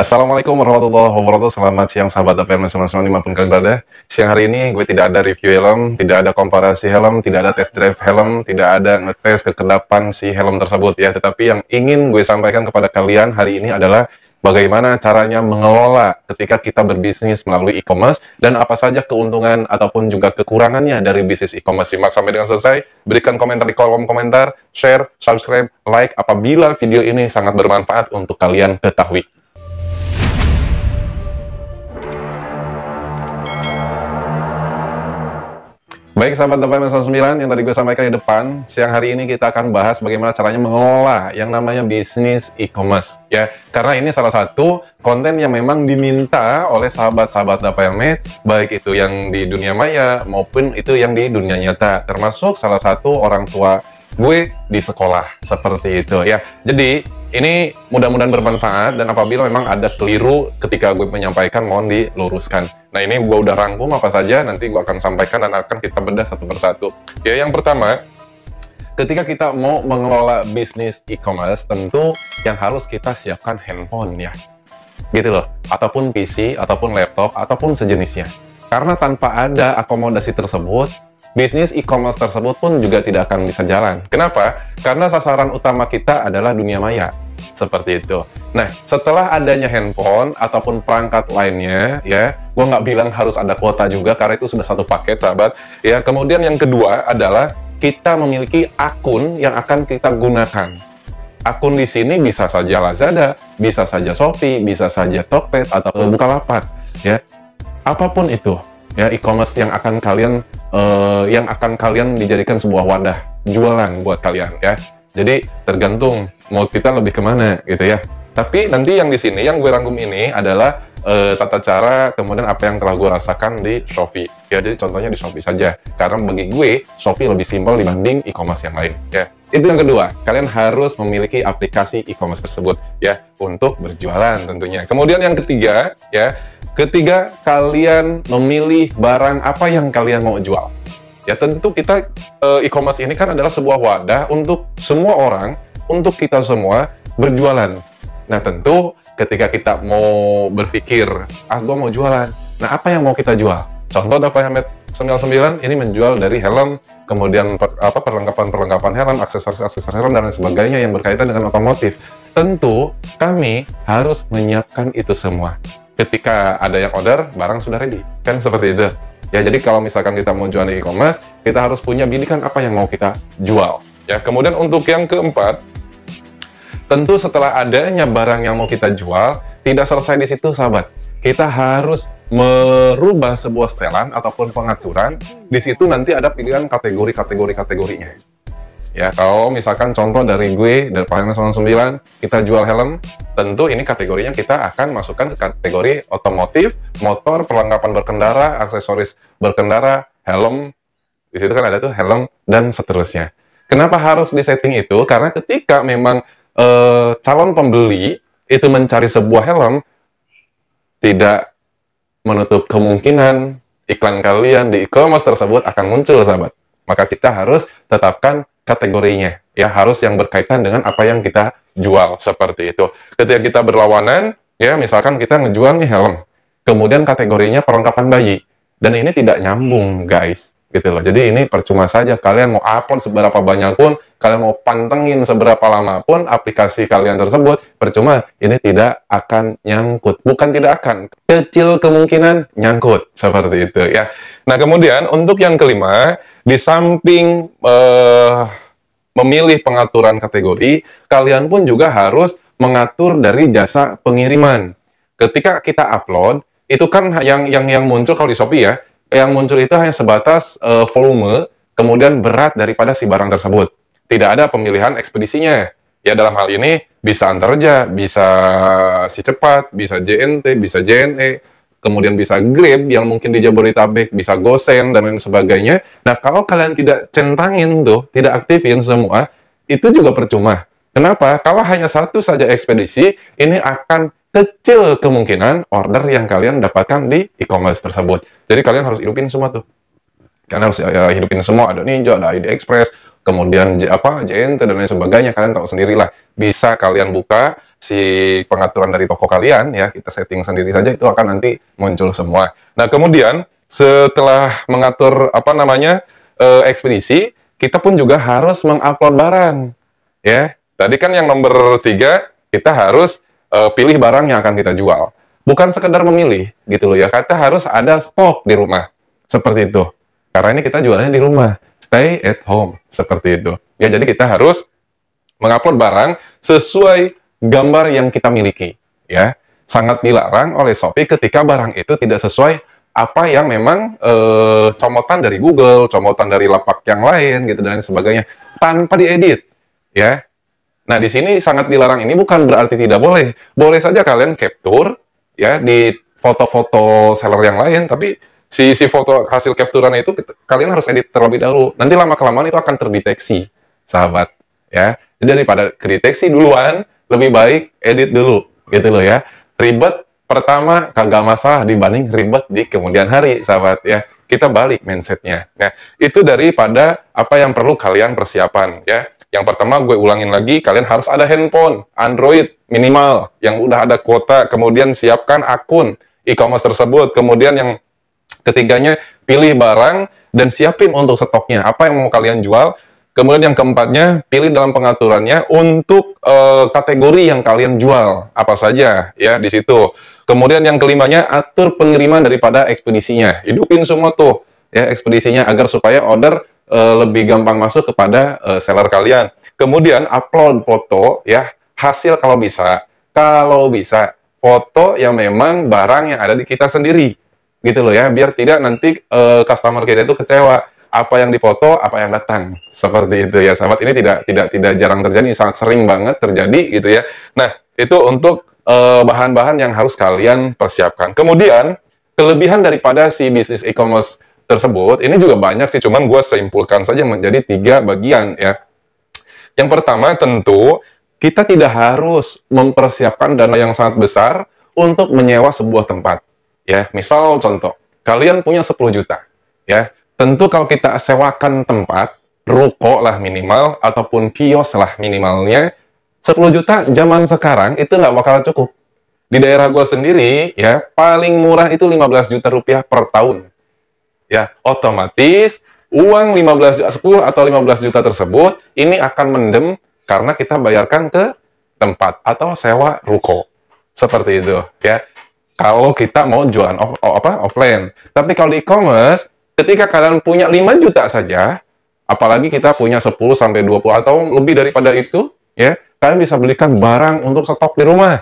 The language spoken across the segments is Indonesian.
Assalamualaikum warahmatullahi wabarakatuh. Selamat siang sahabat APM Nasional dimanapun kalian berada. Siang hari ini gue tidak ada review helm, tidak ada komparasi helm, tidak ada test drive helm, tidak ada ngetes kekedapan si helm tersebut ya. Tetapi yang ingin gue sampaikan kepada kalian hari ini adalah bagaimana caranya mengelola ketika kita berbisnis melalui e-commerce dan apa saja keuntungan ataupun juga kekurangannya dari bisnis e-commerce. Simak sampai dengan selesai, berikan komentar di kolom komentar, share, subscribe, like apabila video ini sangat bermanfaat untuk kalian ketahui. Baik sahabat APM 9 yang tadi gue sampaikan di depan, siang hari ini kita akan bahas bagaimana caranya mengelola yang namanya bisnis e-commerce ya. Karena ini salah satu konten yang memang diminta oleh sahabat-sahabat APM, baik itu yang di dunia maya maupun itu yang di dunia nyata, termasuk salah satu orang tua gue di sekolah seperti itu ya. Jadi ini mudah-mudahan bermanfaat dan apabila memang ada keliru ketika gue menyampaikan mohon diluruskan. Nah ini gue udah rangkum apa saja, nanti gue akan sampaikan dan akan kita bedah satu persatu. Ya yang pertama, ketika kita mau mengelola bisnis e-commerce tentu yang harus kita siapkan handphone ya. Gitu loh, ataupun PC, ataupun laptop, ataupun sejenisnya. Karena tanpa ada akomodasi tersebut, bisnis e-commerce tersebut pun juga tidak akan bisa jalan. Kenapa? Karena sasaran utama kita adalah dunia maya. Seperti itu. Nah, setelah adanya handphone ataupun perangkat lainnya, ya, gue nggak bilang harus ada kuota juga, karena itu sudah satu paket, sahabat. Ya, kemudian yang kedua adalah kita memiliki akun yang akan kita gunakan. Akun di sini bisa saja Lazada, bisa saja Shopee, bisa saja Tokped atau Bukalapak, ya. Apapun itu. Ya, e-commerce yang akan kalian dijadikan sebuah wadah jualan buat kalian ya. Jadi tergantung mau kita lebih kemana gitu ya. Tapi nanti yang di sini yang gue rangkum ini adalah tata cara kemudian apa yang telah gue rasakan di Shopee. Ya jadi contohnya di Shopee saja. Karena bagi gue Shopee lebih simpel dibanding e-commerce yang lain ya. Itu yang kedua, kalian harus memiliki aplikasi e-commerce tersebut ya untuk berjualan tentunya. Kemudian yang ketiga ya. Ketiga, kalian memilih barang apa yang kalian mau jual. Ya tentu kita, e-commerce ini kan adalah sebuah wadah untuk semua orang, untuk kita semua berjualan. Nah tentu ketika kita mau berpikir, gue mau jualan, nah apa yang mau kita jual? Contoh APM 99 ini menjual dari helm, kemudian perlengkapan helm, aksesoris helm, dan lain sebagainya yang berkaitan dengan otomotif. Tentu kami harus menyiapkan itu semua. Ketika ada yang order, barang sudah ready. Kan seperti itu. Ya, jadi kalau misalkan kita mau jual di e-commerce, kita harus punya bidikan apa yang mau kita jual. Ya, kemudian untuk yang keempat, tentu setelah adanya barang yang mau kita jual, tidak selesai di situ, sahabat. Kita harus merubah sebuah setelan ataupun pengaturan. Di situ nanti ada pilihan kategorinya. Ya, kalau misalkan contoh dari gue, dari APM 9, kita jual helm, tentu ini kategorinya kita akan masukkan ke kategori otomotif, motor, perlengkapan berkendara, aksesoris berkendara, helm, di situ kan ada tuh helm, dan seterusnya. Kenapa harus disetting itu? Karena ketika memang calon pembeli itu mencari sebuah helm, tidak menutup kemungkinan iklan kalian di e-commerce tersebut akan muncul, sahabat. Maka kita harus tetapkan kategorinya, ya harus yang berkaitan dengan apa yang kita jual, seperti itu. Ketika kita berlawanan, ya misalkan kita ngejual nih helm, kemudian kategorinya perlengkapan bayi, dan ini tidak nyambung guys, gitu loh. Jadi ini percuma saja, kalian mau upload seberapa banyak pun, kalian mau pantengin seberapa lama pun aplikasi kalian tersebut, percuma, ini tidak akan nyangkut. Bukan tidak akan, kecil kemungkinan nyangkut, seperti itu ya. Nah kemudian untuk yang kelima, di samping memilih pengaturan kategori, kalian pun juga harus mengatur dari jasa pengiriman. Ketika kita upload, itu kan yang muncul kalau di Shopee ya, yang muncul itu hanya sebatas volume, kemudian berat daripada si barang tersebut. Tidak ada pemilihan ekspedisinya. Ya dalam hal ini bisa Antarja, bisa Si Cepat, bisa JNT, bisa JNE, kemudian bisa Grab yang mungkin di Jabodetabek, bisa GoSend, dan lain sebagainya. Nah, kalau kalian tidak centangin tuh, tidak aktifin semua, itu juga percuma. Kenapa? Kalau hanya satu saja ekspedisi, ini akan kecil kemungkinan order yang kalian dapatkan di e-commerce tersebut. Jadi kalian harus hidupin semua tuh. Kalian harus hidupin semua, ada Ninja, ada ID Express, kemudian JNT dan lain sebagainya, kalian tahu sendirilah. Bisa kalian buka, si pengaturan dari toko kalian ya, kita setting sendiri saja itu akan nanti muncul semua. Nah, kemudian setelah mengatur apa namanya ekspedisi, kita pun juga harus mengupload barang ya. Tadi kan yang nomor 3 kita harus pilih barang yang akan kita jual. Bukan sekedar memilih gitu loh ya, kita harus ada stok di rumah. Seperti itu. Karena ini kita jualnya di rumah. Stay at home. Seperti itu. Ya, jadi kita harus mengupload barang sesuai gambar yang kita miliki. Ya, sangat dilarang oleh Shopee ketika barang itu tidak sesuai apa yang memang comotan dari Google, comotan dari lapak yang lain gitu dan sebagainya tanpa diedit. Ya. Nah, di sini sangat dilarang ini bukan berarti tidak boleh. Boleh saja kalian capture ya di foto-foto seller yang lain, tapi si foto hasil capturean itu kalian harus edit terlebih dahulu. Nanti lama-kelamaan itu akan terdeteksi, sahabat. Ya, jadi daripada kedeteksi duluan, lebih baik edit dulu, gitu loh ya. Ribet pertama kagak masalah dibanding ribet di kemudian hari, sahabat ya. Kita balik mindsetnya. Nah, itu daripada apa yang perlu kalian persiapan ya. Yang pertama gue ulangin lagi, kalian harus ada handphone Android minimal yang udah ada kuota, kemudian siapkan akun e-commerce tersebut, kemudian yang ketiganya pilih barang dan siapin untuk stoknya apa yang mau kalian jual. Kemudian yang keempatnya, pilih dalam pengaturannya untuk kategori yang kalian jual apa saja ya di situ. Kemudian yang kelimanya, atur pengiriman daripada ekspedisinya. Hidupin semua tuh ya ekspedisinya agar supaya order lebih gampang masuk kepada seller kalian. Kemudian upload foto ya hasil kalau bisa. Kalau bisa foto yang memang barang yang ada di kita sendiri. Gitu loh ya, biar tidak nanti customer kita itu kecewa. Apa yang difoto, apa yang datang, seperti itu ya sahabat. Ini tidak jarang terjadi, sangat sering banget terjadi gitu ya. Nah, itu untuk bahan-bahan yang harus kalian persiapkan. Kemudian kelebihan daripada si bisnis e-commerce tersebut ini juga banyak sih, cuman gue simpulkan saja menjadi 3 bagian ya. Yang pertama tentu kita tidak harus mempersiapkan dana yang sangat besar untuk menyewa sebuah tempat ya. Misal contoh, kalian punya 10 juta ya. Tentu kalau kita sewakan tempat, ruko lah minimal, ataupun kios lah minimalnya, 10 juta zaman sekarang itu nggak bakal cukup. Di daerah gue sendiri, ya, paling murah itu 15 juta rupiah per tahun. Ya, otomatis uang 15 juta, 10 atau 15 juta tersebut, ini akan mendem karena kita bayarkan ke tempat atau sewa ruko. Seperti itu, ya. Kalau kita mau jualan offline. Tapi kalau di e-commerce, ketika kalian punya 5 juta saja, apalagi kita punya 10 sampai 20 atau lebih daripada itu, ya, kalian bisa belikan barang untuk stok di rumah.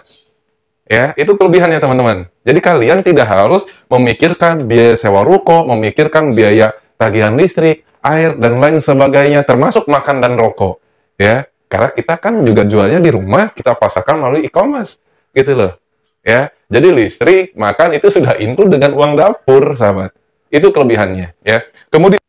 Ya, itu kelebihannya teman-teman. Jadi kalian tidak harus memikirkan biaya sewa ruko, memikirkan biaya tagihan listrik, air dan lain sebagainya, termasuk makan dan rokok. Ya, karena kita kan juga jualnya di rumah, kita pasarkan melalui e-commerce. Gitu loh. Ya, jadi listrik, makan itu sudah include dengan uang dapur, sahabat. Itu kelebihannya, ya. Kemudian